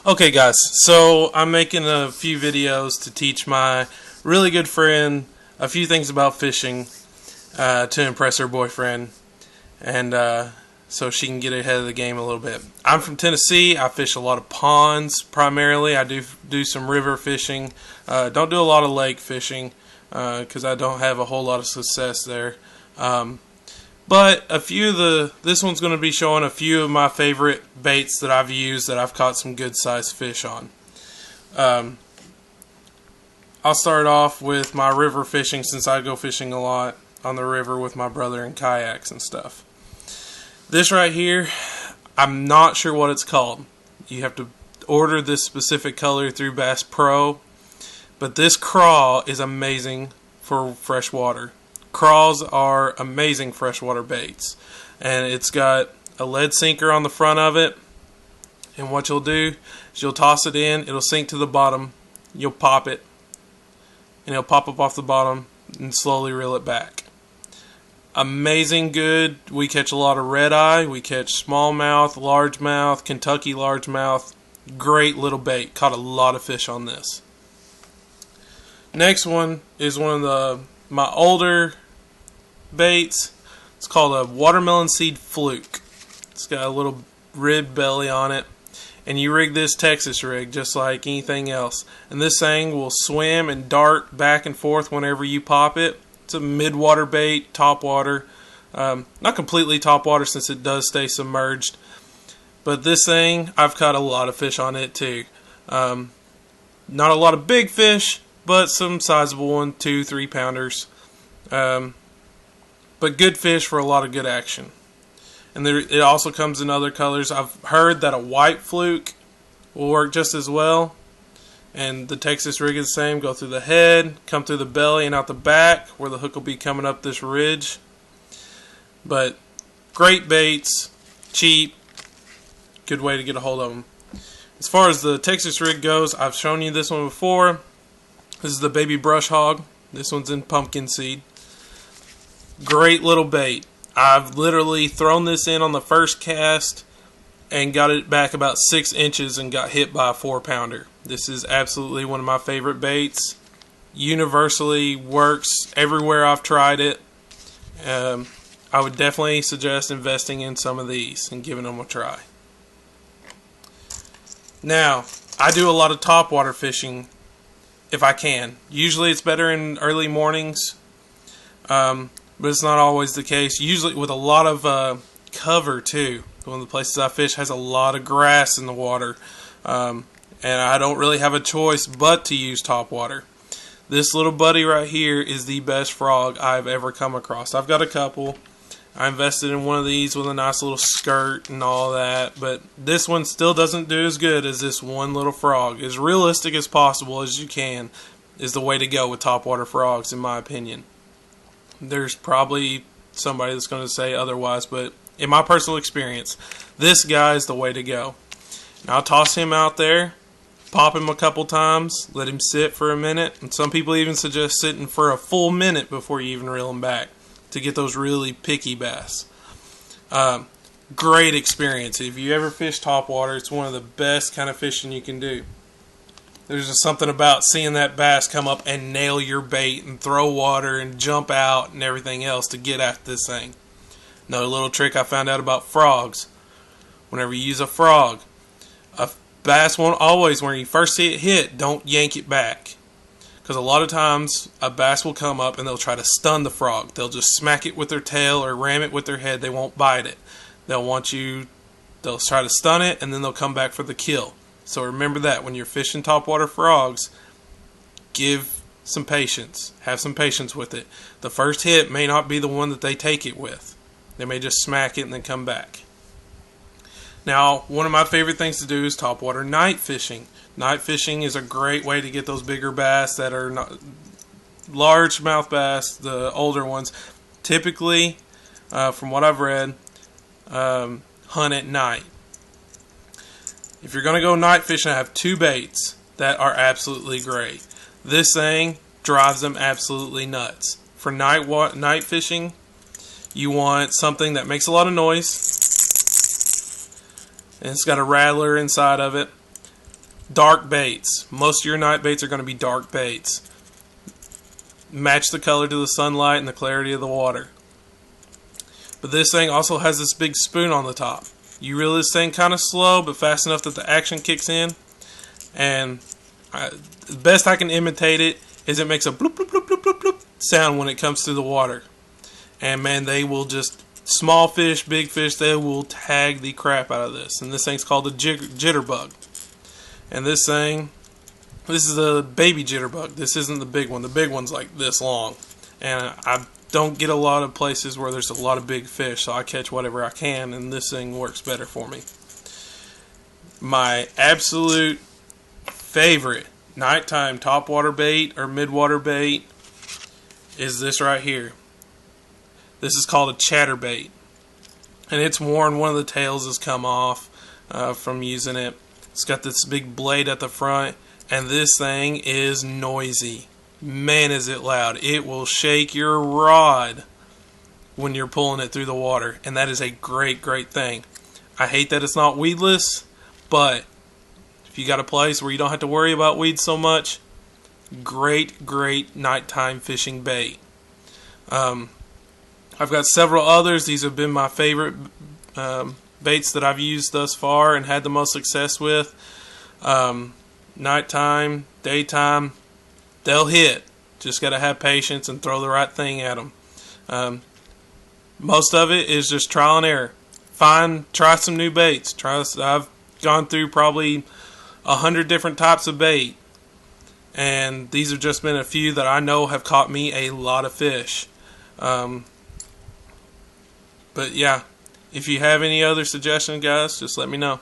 Okay guys, so I'm making a few videos to teach my really good friend a few things about fishing to impress her boyfriend and so she can get ahead of the game a little bit. I'm from Tennessee. I fish a lot of ponds primarily. I do some river fishing. Don't do a lot of lake fishing because I don't have a whole lot of success there. But this one's going to be showing a few of my favorite baits that I've used that I've caught some good sized fish on. I'll start off with my river fishing since I go fishing a lot on the river with my brother in kayaks and stuff. This right here, I'm not sure what it's called. You have to order this specific color through Bass Pro. But this craw is amazing for freshwater. Craws are amazing freshwater baits, and it's got a lead sinker on the front of it, and what you'll do is you'll toss it in, it'll sink to the bottom, you'll pop it, and it'll pop up off the bottom and slowly reel it back. Amazing good. We catch a lot of red eye, we catch smallmouth, largemouth, Kentucky largemouth. Great little bait. Caught a lot of fish on this. Next one is one of my older baits. It's called a watermelon seed fluke. It's got a little rib belly on it, and you rig this Texas rig just like anything else, and this thing will swim and dart back and forth whenever you pop it. It's a mid-water bait, top water, not completely top water since it does stay submerged, but this thing, I've caught a lot of fish on it too. Not a lot of big fish, but some sizable one, 2-3 pounders. But good fish for a lot of good action. And it also comes in other colors. I've heard that a white fluke will work just as well. And the Texas rig is the same. Go through the head, come through the belly and out the back where the hook will be coming up this ridge. But great baits, cheap, good way to get a hold of them. As far as the Texas rig goes, I've shown you this one before. This is the baby brush hog. This one's in pumpkin seed. Great little bait. I've literally thrown this in on the first cast and got it back about 6 inches and got hit by a 4-pounder. This is absolutely one of my favorite baits. Universally works everywhere I've tried it. I would definitely suggest investing in some of these and giving them a try. Now, I do a lot of topwater fishing if I can. Usually it's better in early mornings, but it's not always the case. Usually with a lot of cover too. One of the places I fish has a lot of grass in the water, and I don't really have a choice but to use topwater. This little buddy right here is the best frog I've ever come across. I've got a couple. I invested in one of these with a nice little skirt and all that, but this one still doesn't do as good as this one little frog. As realistic as possible as you can is the way to go with topwater frogs, in my opinion. There's probably somebody that's going to say otherwise, but in my personal experience, this guy is the way to go. Now I'll toss him out there, pop him a couple times, let him sit for a minute, and some people even suggest sitting for a full minute before you even reel him back to get those really picky bass. Great experience. If you ever fish topwater, it's one of the best kind of fishing you can do. There's just something about seeing that bass come up and nail your bait and throw water and jump out and everything else to get after this thing. Another little trick I found out about frogs. Whenever you use a frog, a bass won't always, when you first see it hit, don't yank it back. Because a lot of times a bass will come up and they'll try to stun the frog. They'll just smack it with their tail or ram it with their head. They won't bite it. They'll try to stun it and then they'll come back for the kill. So remember that when you're fishing topwater frogs, give some patience. Have some patience with it. The first hit may not be the one that they take it with. They may just smack it and then come back. Now, one of my favorite things to do is topwater night fishing. Night fishing is a great way to get those bigger bass that are not largemouth bass, the older ones. Typically, from what I've read, hunt at night. If you're going to go night fishing, I have 2 baits that are absolutely great. This thing drives them absolutely nuts. For night fishing, you want something that makes a lot of noise, and it's got a rattler inside of it. Dark baits. Most of your night baits are going to be dark baits. Match the color to the sunlight and the clarity of the water. But this thing also has this big spoon on the top. You reel this thing kind of slow, but fast enough that the action kicks in. And the best I can imitate it is it makes a bloop, bloop, bloop, bloop, bloop, bloop sound when it comes through the water. And man, they will just, small fish, big fish, they will tag the crap out of this. And this thing's called a jitterbug. And this is a baby jitterbug. This isn't the big one. The big one's like this long. And I don't get a lot of places where there's a lot of big fish, so I catch whatever I can, and this thing works better for me. My absolute favorite nighttime topwater bait or midwater bait is this right here. This is called a chatterbait, and it's worn. One of the tails has come off from using it. It's got this big blade at the front, and this thing is noisy. Man, is it loud. It will shake your rod when you're pulling it through the water, and that is a great, great thing. I hate that it's not weedless, but if you got a place where you don't have to worry about weeds so much, great, great nighttime fishing bait. I've got several others. These have been my favorite baits that I've used thus far and had the most success with. Nighttime, daytime, they'll hit. Just got to have patience and throw the right thing at them. Most of it is just trial and error. Try some new baits. I've gone through probably 100 different types of bait, and these have just been a few that I know have caught me a lot of fish. But yeah, if you have any other suggestions, guys, just let me know.